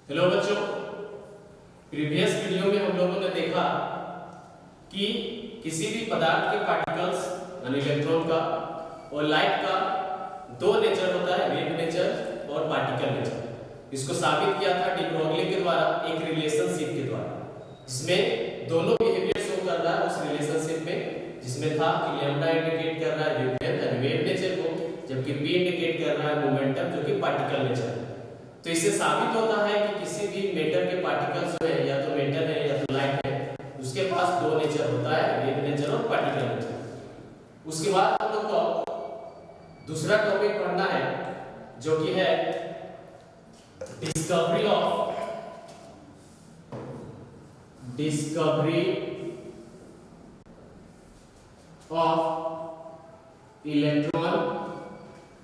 Hello बच्चों, previous video में हम लोगों ने देखा कि किसी भी पदार्थ के पार्टिकल्स यानी इलेक्ट्रॉन का और लाइट का दो नेचर होता है, वेव नेचर और पार्टिकल नेचर। इसको साबित किया था डी ब्रोगली के द्वारा एक रिलेशनशिप के द्वारा, जिसमें दोनों बिहेवियर शो कर रहा है उस रिलेशनशिप में, जिसमें था कि लैम्डा इंडिकेट कर रहा है वेव नेचर को, जबकि पी इंडिकेट कर रहा है मोमेंटम जो कि पार्टिकल नेचर है। तो इससे साबित होता है कि किसी भी मैटर के पार्टिकल्स है, या तो मैटर है या तो लाइट है, उसके पास दो नेचर होता है, वेव नेचर और पार्टिकल नेचर। उसके बाद हम लोग को दूसरा टॉपिक पढ़ना है जो कि है डिस्कवरी ऑफ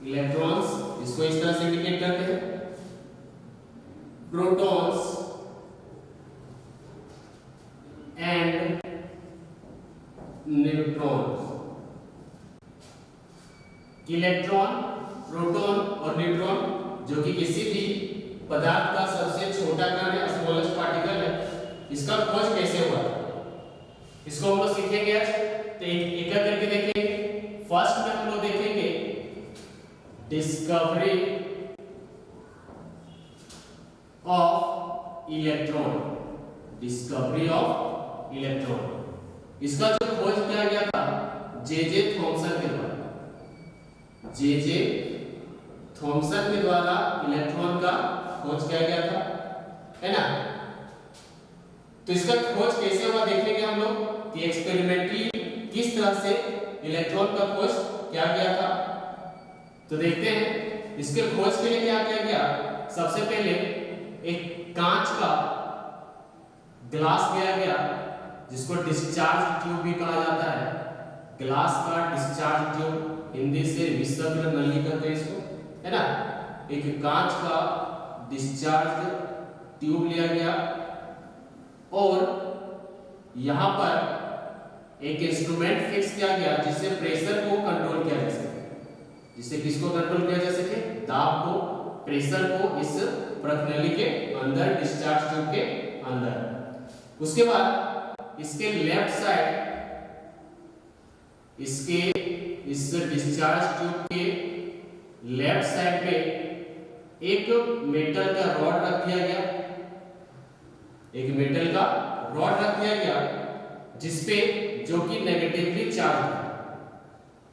इलेक्ट्रॉन्स। इसको इस तरह से इंडिकेट करते हैं, protons and neutrons. Electron, proton और न्यूट्रॉन जो कि किसी भी पदार्थ का सबसे छोटा कण है, स्मॉलेस्ट पार्टिकल है, इसका खोज कैसे हुआ इसको हम लोग सीखेंगे आज। तो एक करके देखेंगे। फर्स्ट में हम लोग देखेंगे डिस्कवरी ऑफ इलेक्ट्रॉन। इसका जो खोज किया गया था जे थॉमसन के द्वारा। जे थॉमसन के द्वारा इलेक्ट्रॉन का खोज किया गया था, है ना। तो इसका खोज कैसे हुआ देखेंगे हम लोग कि एक्सपेरिमेंटली किस तरह से इलेक्ट्रॉन का खोज किया गया था। तो देखते हैं इसके खोज के लिए क्या किया गया। सबसे पहले एक कांच का ग्लास लिया गया, जिसको डिस्चार्ज ट्यूब भी कहा जाता है। ग्लास का डिस्चार्ज ट्यूब, हिंदी से विसर्ग नली कहते हैं इसको, है ना। एक कांच का डिस्चार्ज ट्यूब लिया गया और यहां पर एक इंस्ट्रूमेंट फिक्स किया गया जिससे प्रेशर को कंट्रोल किया जा सके। जिससे किसको कंट्रोल किया जा सके? दाब को, प्रेशर को इस प्रनली के अंदर, डिस्चार्ज ट्यूब के अंदर। उसके बाद इसके लेफ्ट साइड, इसके इस डिस्चार्ज ट्यूब के लेफ्ट साइड पे एक मेटल का रॉड रख दिया गया। एक मेटल का रॉड रख दिया गया जिसपे जो कि नेगेटिवली चार्ज है।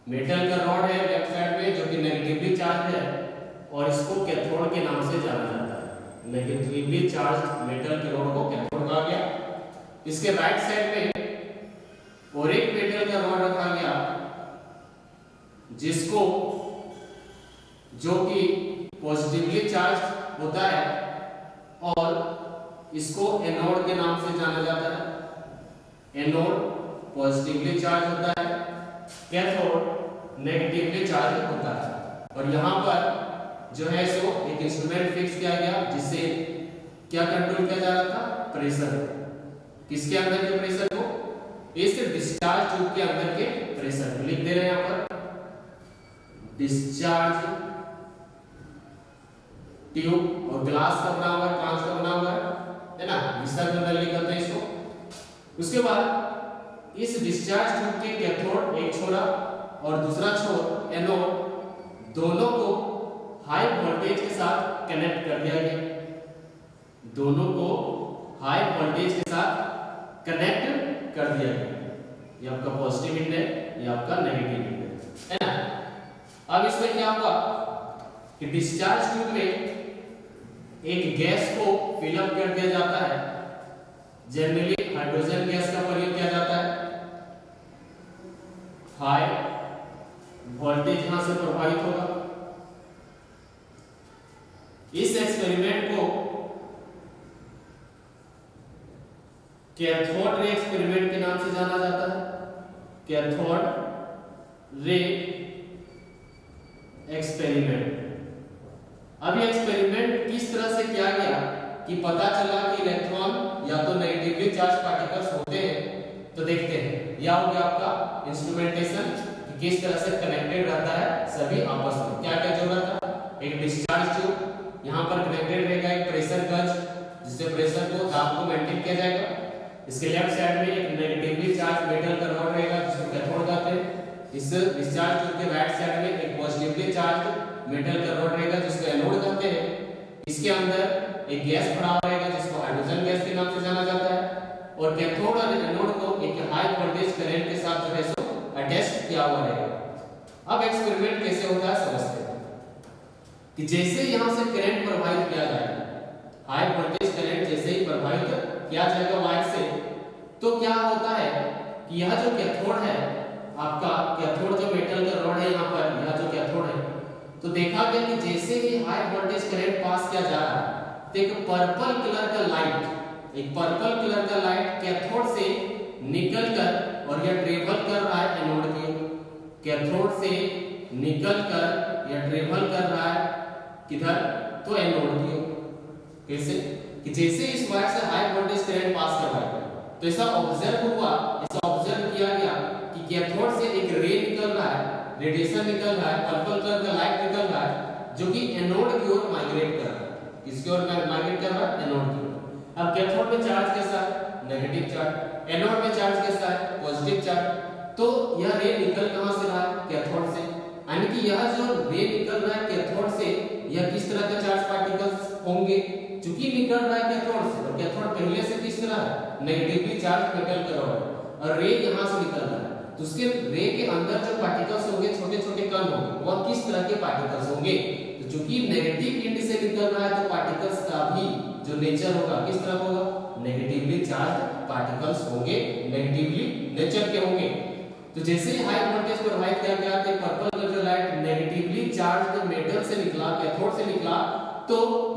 मेटल का रॉड है लेफ्ट साइड में जो कि नेगेटिवली चार्ज है, और इसको कैथोड के नाम से जाना जाता है। नेगेटिवली चार्ज मेटल के रॉड को कैथोड कहा गया। इसके राइट साइड में और एक मेटल का रॉड रखा गया जिसको जो कि पॉजिटिवली चार्ज होता है, और इसको एनोड के नाम से जाना जाता है। एनोड पॉजिटिवली चार्ज होता है, कैथोड नेगेटिवली चार्ज होता है। और यहाँ पर जो है सो एक इंस्ट्रूमेंट फिक्स किया गया जिससे क्या कंट्रोल किया जा रहा था? प्रेशर। किसके अंदर के प्रेशर को? इस डिस्चार्ज ट्यूब के अंदर के प्रेशर को। लिख दे रहे हैं यहाँ पर डिस्चार्ज ट्यूब, और ग्लास का बना हुआ है, कांच का बना हुआ है ना, विसर्ग नली कहते हैं इसको। उसके बाद इस डिस्चार्ज ट्यूब के कैथोड एक छोर और दूसरा छोर एनोड, दोनों को हाई वोल्टेज के साथ कनेक्ट कर दिया गया। दोनों को हाई वोल्टेज के साथ कनेक्ट कर दिया गया। ये आपका पॉजिटिव एंड है, ये आपका नेगेटिव एंड है ना। अब इसमें क्या हुआ कि डिस्चार्ज ट्यूब में एक गैस को फिल अप कर दिया जाता है। जनरली हाइड्रोजन गैस का प्रयोग किया जाता है। हाई वोल्टेज यहां से प्रभावित होगा। इस एक्सपेरिमेंट को कैथोड रे एक्सपेरिमेंट के नाम से जाना जाता है। Cathode ray experiment. अब ये एक्सपेरिमेंट किस तरह से किया गया कि पता चला कि इलेक्ट्रॉन या तो नेगेटिवली चार्ज पार्टिकल्स होते हैं। तो देखते हैं, यह हो गया आपका इंस्ट्रूमेंटेशन कि किस तरह से कनेक्टेड रहता है सभी आपस में। क्या क्या जरूरत था? एक डिस्चार्ज ट्यूब, यहाँ पर कनेक्टेड रहेगा एक प्रेशर गज, जिससे प्रेशर को दाब को मेंटेन किया जाएगा। इसके लेफ्ट साइड में एक नेगेटिवली चार्ज मेटल का रॉड रहेगा जिसको कैथोड कहते हैं। इस डिस्चार्ज ट्यूब के राइट साइड में एक पॉजिटिवली चार्ज मेटल का रॉड रहेगा जिसको एनोड कहते हैं। इसके अंदर एक गैस भरा हुआ रहेगा जिसको हाइड्रोजन गैस के नाम से जाना जाता है। और कैथोड और एनोड को एक हाई वोल्टेज करंट के साथ जो है सो अटैच किया हुआ रहेगा। अब एक्सपेरिमेंट कैसे होता है समझते हैं कि जैसे यहां से करंट प्रवाहित किया जाएगा, हाई वोल्टेज करंट जैसे ही प्रवाहित किया जाएगा वायर से, तो क्या होता है कि यह जो कैथोड है आपका, कैथोड जो मेटल का रॉड है यहाँ पर, यह जो कैथोड है, तो देखा गया कि जैसे ही हाई वोल्टेज करंट पास किया जा रहा है तो एक पर्पल कलर का लाइट, एक पर्पल कलर का लाइट कैथोड से निकलकर और यह ट्रेवल कर रहा है एनोड की, कैथोड से निकलकर यह ट्रेवल कर रहा है किधर, तो एनोड की। कैसे कि जैसे इस वायर से हाई वोल्टेज करंट पास करवाएगा तो ऐसा ऑब्जर्व हुआ, ऐसा ऑब्जर्व किया गया कि कैथोड से एक रे निकल रहा है, रेडिएशन निकल रहा है, पर्पल कलर का लाइट निकल रहा है जो कि एनोड की ओर माइग्रेट कर रहा है। किसकी ओर माइग्रेट कर रहा है? एनोड की ओर। अब कैथोड में चार्ज कैसा है? Negative charge. एनोड में चार्ज कैसा है? Positive charge. तो यह रे निकल कहां से रहा है? कैथोड से। यानी कि यह जो रे निकल रहा है कैथोड से, यह किस तरह का चार्ज पार्टिकल्स होंगे? चूंकि निकल रहा है कैथोड से, और कैथोड पहले से किस तरह है? नेगेटिवली चार्ज मेटल का रॉड, और रे यहां से निकल रहा है, तो उसके रे के अंदर जो पार्टिकल्स होंगे, छोटे छोटे कण होंगे, वह किस तरह के पार्टिकल्स होंगे? तो चूंकि नेगेटिव एंड से निकल रहा है तो पार्टिकल्स का भी जो नेचर होगा किस तरह होगा? नेगेटिवली चार्ज पार्टिकल्स होंगे, नेगेटिवली नेचर के होंगे। तो जैसे ही हाई वोल्टेज पर प्रवाहित किया गया तो पर्पल कलर का लाइट नेगेटिवली चार्ज्ड मेटल से निकला, कैथोड से निकला, तो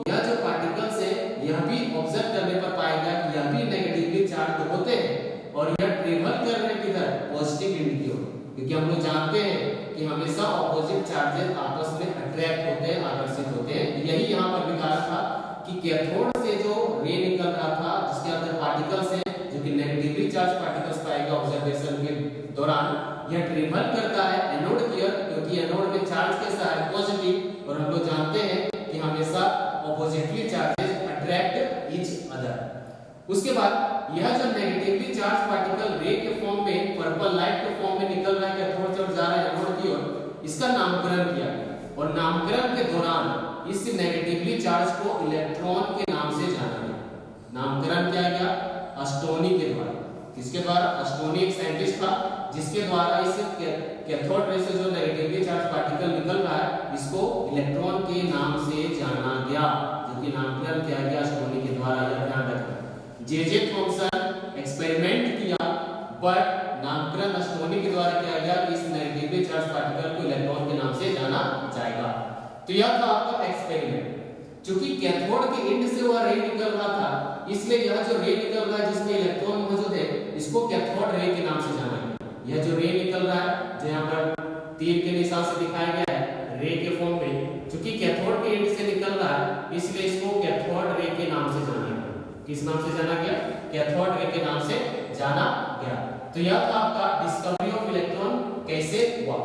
यह जो पार्टिकल्स है यह भी ऑब्जर्व करने पर पाया गया कि यह भी नेगेटिवली चार्ज होते हैं और यह ट्रेवल कर रहे किधर? पॉजिटिव एंड की ओर। क्योंकि हम लोग जानते हैं कि हमेशा ऑपोजिट चार्जेस आपस में अट्रैक्ट होते हैं, आकर्षित होते हैं। यही यहाँ पर भी कहा था कि कैथोड से जो रे निकल रहा था जिसके अंदर पार्टिकल्स हैं जो कि नेगेटिवली चार्ज पार्टिकल्स पाएगा ऑब्जर्वेशन के दौरान, यह ट्रेवल करता है एनोड की ओर, क्योंकि एनोड में चार्ज कैसा है? पॉजिटिव। और हम लोग जानते हैं कि हमेशा oppositely charges attract each other. उसके बाद यह जो नेगेटिवली चार्ज पार्टिकल रे के फॉर्म में, पर्पल लाइट के फॉर्म में निकल रहा है कैथोड से और जा रहा है एनोड की ओर, इसका नामकरण किया गया। और नामकरण के दौरान इस नेगेटिवली चार्ज को इलेक्ट्रॉन के नाम से जाना गया। नामकरण किया गया अस्टोनी के द्वारा। किसके द्वारा? अस्टोनी एक साइंटिस्ट था जिसके द्वारा इस कैथोड रे से जो नेगेटिवली चार्ज पार्टिकल निकल रहा है इसको इलेक्ट्रॉन के नाम से जाना गया, जो कि नामकरण किया गया अस्टोनी के द्वारा। यह ध्यान रखना। जे थॉमसन एक्सपेरिमेंट किया बट नामकरण अस्टोनी के द्वारा किया गया कि इस नेगेटिवली चार्ज पार्टिकल को इलेक्ट्रॉन के नाम से जाना जाएगा। तो यह था आपका एक्सपेरिमेंट। क्योंकि कैथोड के एंड से वह रे निकल रहा था, इसलिए यह जो रे निकल रहा है जिसमें इलेक्ट्रॉन मौजूद है इसको कैथोड रे के नाम से जाना गया। यह जो रे निकल रहा है जो यहाँ पर तीर के निशान से दिखाया गया है रे के फॉर्म में, क्योंकि कैथोड के एंड से निकल रहा है इसलिए इसको कैथोड रे के नाम से जाना गया। किस नाम से जाना गया? कैथोड रे के नाम से जाना गया। तो यह था आपका डिस्कवरी ऑफ इलेक्ट्रॉन कैसे हुआ।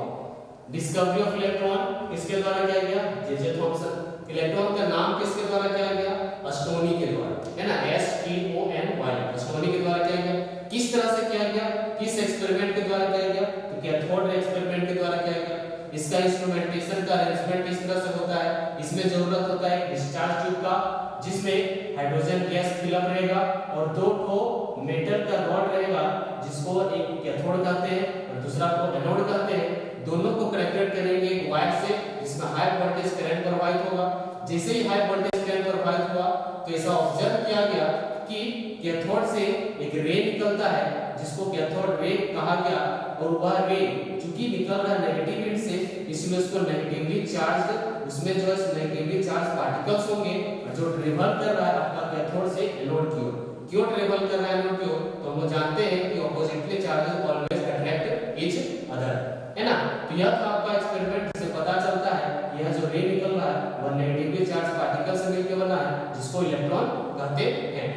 डिस्कवरी ऑफ इलेक्ट्रॉन किसके द्वारा किया गया? J Thomson. इलेक्ट्रॉन का नाम किसके द्वारा किया गया? अस्टोनी के द्वारा, है ना, STONY, अस्टोनी के द्वारा किया गया। किस तरह से किया गया? किस एक्सपेरिमेंट के द्वारा किया गया? तो कैथोड रे एक्सपेरिमेंट के द्वारा किया गया। इसका इंस्ट्रूमेंटेशन का अरेंजमेंट इस तरह से होता है, इसमें जरूरत होता है डिस्चार्ज ट्यूब का जिसमें हाइड्रोजन गैस फिलअप रहेगा और दो ठो मेटल का रॉड रहेगा जिसको एक कैथोड कहते हैं और दूसरा को एनोड कहते हैं। दोनों को कनेक्टेड करेंगे एक वायर से जिसमें हाई वोल्टेज करंट प्रवाहित होगा। जैसे ही हाई वोल्टेज करंट प्रवाहित हुआ तो ऐसा ऑब्जर्व किया गया कि कैथोड से एक रे निकलता है जिसको कैथोड रे कहा गया, और वह रे चूंकि निकल रहा है नेगेटिव एंड से इसमें उसको नेगेटिवली चार्ज, उसमें जो है नेगेटिवली चार्ज पार्टिकल्स होंगे और जो ट्रेवल कर रहा है आपका कैथोड से एनोड की ओर। क्यों ट्रेवल कर रहा है एनोड की ओर? तो हम जानते हैं कि oppositely charges always attract each other, है ना। तो यह था आपका एक्सपेरिमेंट से पता चलता है यह जो रे निकल रहा है वह नेगेटिवली चार्ज पार्टिकल से मिलकर बना है जिसको इलेक्ट्रॉन कहते हैं।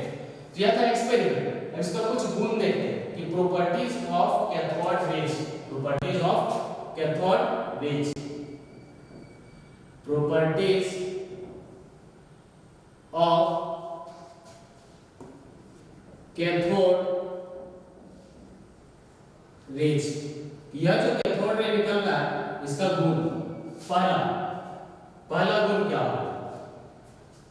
तो यह था एक्सपेरिमेंट। अब इसका कुछ गुण देखते हैं कि properties of cathode rays, properties of cathode rays, properties of cathode rays. यह जो कैथोड रे निकल रहा है इसका गुण पहला गुण क्या होगा?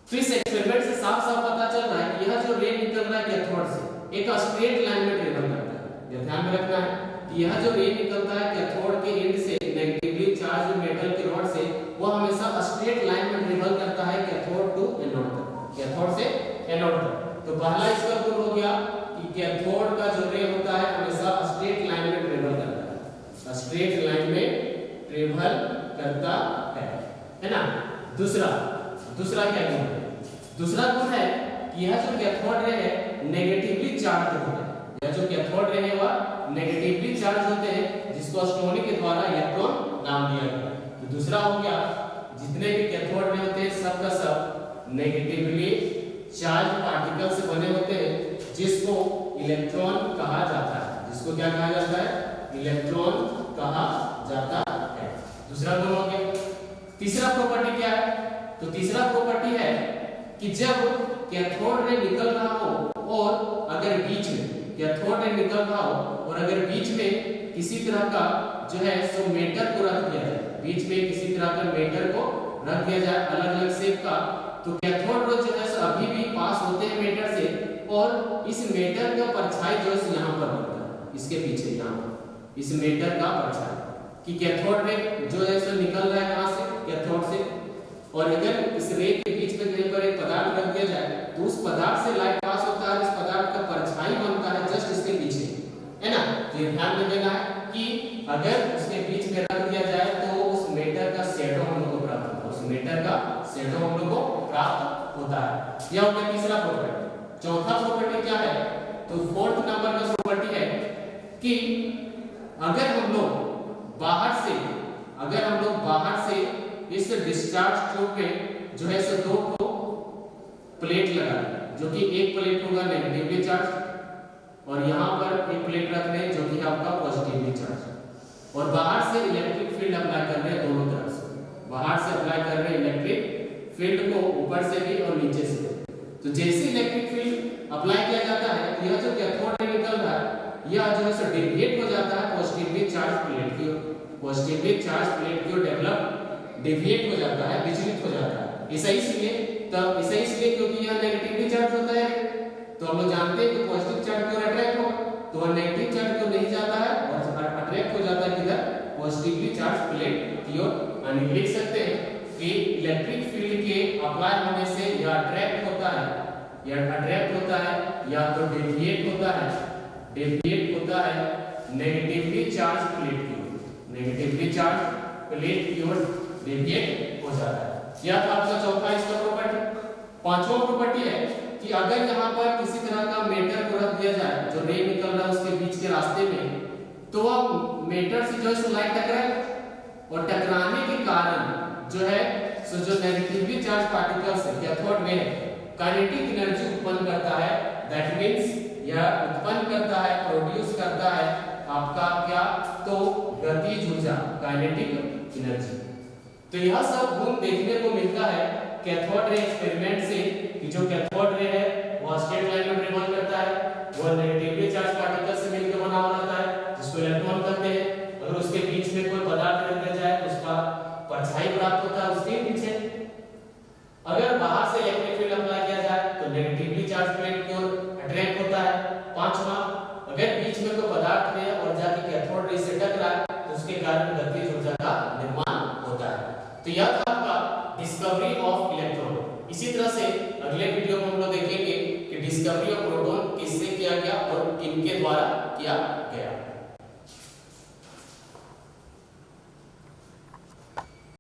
तो इस एक्सपेरिमेंट से साफ साफ पता चल रहा है कि यह जो रे निकल रहा है कैथोड से एक स्ट्रेट लाइन में ट्रेवल करता है। यह ध्यान में रखना है कि यह जो रे निकलता है कैथोड के एंड से नेगेटिवली चार्ज मेटल के रॉड से वो हमेशा स्ट्रेट लाइन में ट्रेवल करता है कैथोड टू एनोड तक, कैथोड से एनोड तक। तो पहला इसका गुण हो गया कि कैथोड का जो रे होता है हमेशा स्ट्रेट लाइन में ट्रेवल करता है, स्ट्रेट लाइन में ट्रेवल करता है ना। दूसरा क्या गुण है? दूसरा गुण है कि यह जो कैथोड रे है नेगेटिवली चार्ज होते हैं। यह जो कैथोड रे है वह नेगेटिवली चार्ज होते हैं जिसको एस्ट्रोनॉमी के द्वारा इलेक्ट्रॉन नाम दिया गया। तो दूसरा हो गया जितने भी कैथोड रे होते हैं सब का सब नेगेटिवली चार्ज पार्टिकल से बने होते हैं जिसको इलेक्ट्रॉन कहा जाता है। जिसको क्या कहा जाता है? इलेक्ट्रॉन कहा जाता है। दूसरा गुण हो गया। तीसरा प्रॉपर्टी क्या है? तो तीसरा प्रॉपर्टी है कि जब कैथोड रे निकल रहा हो और अगर बीच में कैथोड रे निकल रहा हो और अगर बीच में किसी तरह का जो है सो मेटल को रख दिया जाए, बीच में किसी तरह का मेटल को रख दिया जाए अलग अलग शेप का, तो कैथोड रे जो है सो अभी भी पास होते हैं मेटल से और इस मेटल का परछाई जो है यहाँ पर बनता है, इसके पीछे यहाँ पर इस मेटल का परछाई कि कैथोड रे जो है सो निकल रहा है कहाँ से? कैथोड से। और अगर इस रे के बीच में कहीं पर एक पदार्थ रख दिया जाए तो उस पदार्थ से लाइट पास होता है, इस पदार्थ का परछाई बनता है जस्ट इसके पीछे, है ना। तो ये ध्यान में देना है कि अगर उसके बीच में रख दिया जाए तो उस मेटल का शैडो हम लोग को प्राप्त होता है, उस मेटल का शैडो हम लोग को प्राप्त होता है। यह हो गया तीसरा प्रॉपर्टी। चौथा प्रॉपर्टी क्या है? तो फोर्थ नंबर का प्रॉपर्टी है कि अगर हम लोग बाहर से इस डिस्चार्ज ट्यूब में जो है सो दो प्लेट लगा जो कि एक प्लेट होगा नेगेटिवली चार्ज और यहाँ पर एक प्लेट रख रहे हैं जो कि आपका पॉजिटिवली चार्ज और बाहर से इलेक्ट्रिक फील्ड अप्लाई कर रहे हैं दोनों तरफ से। बाहर से अप्लाई कर रहे हैं इलेक्ट्रिक फील्ड को ऊपर से भी और नीचे से। तो जैसे इलेक्ट्रिक फील्ड अप्लाई किया जाता है तो यह जो कैथोड रे निकल रहा है यह जो है सो डेविएट हो जाता है पॉजिटिवली चार्ज प्लेट की ओर, पॉजिटिवली चार्ज प्लेट की ओर डेविएट हो जाता है, विचलित हो जाता है। ऐसा इसलिए क्योंकि यह नेगेटिवली चार्ज होता है। तो हम लोग जानते हैं कि पॉजिटिव चार्ज की ओर अट्रैक्ट होगा तो वह नेगेटिव चार्ज की ओर नहीं जाता है और अट्रैक्ट हो जाता है किधर? पॉजिटिवली चार्ज प्लेट की ओर। यानी लिख सकते हैं कि इलेक्ट्रिक फील्ड के अप्लाई होने से यह अट्रैक्ट होता है या तो डेविएट होता है नेगेटिवली चार्ज प्लेट की ओर, नेगेटिवली चार्ज प्लेट की ओर डेविएट हो जाता है। यह था आपका चौथा इसका प्रॉपर्टी। पांचवा प्रॉपर्टी है कि अगर यहाँ पर किसी तरह का मेटल को रख दिया जाए जो रे निकल रहा है उसके बीच के रास्ते में तो वह मेटल से जो है लाइट टकराए और टकराने के कारण जो है सो जो नेगेटिवली चार्ज पार्टिकल्स है कैथोड में काइनेटिक एनर्जी उत्पन्न करता है। दैट मींस यह उत्पन्न करता है, प्रोड्यूस करता है आपका क्या? तो गतिज ऊर्जा, काइनेटिक एनर्जी। तो यह सब गुण देखने को मिलता है कैथोड रे एक्सपेरिमेंट से कि जो कैथोड रे है वह स्ट्रेट लाइन में ट्रेवल करता है, वह नेगेटिवली चार्ज पार्टिकल से मिलकर बना हुआ रहता है जिसको इलेक्ट्रॉन कहते हैं। अगर उसके बीच में कोई पदार्थ रख दिया जाए तो उसका परछाई प्राप्त होता है उसके पीछे। अगर बाहर से इलेक्ट्रिक फील्ड अप्लाई किया जाए तो नेगेटिवली चार्ज प्लेट की ओर अट्रैक्ट होता है। पांचवा, अगर बीच में कोई पदार्थ है और जाके कैथोड रे से टकराए तो उसके कारण गतिज ऊर्जा का निर्माण होता है। तो यह था आपका डिस्कवरी ऑफ इलेक्ट्रॉन। इसी तरह से अगले वीडियो में हम लोग देखेंगे कि डिस्कवरी ऑफ प्रोटॉन किससे किया गया और किनके द्वारा किया गया।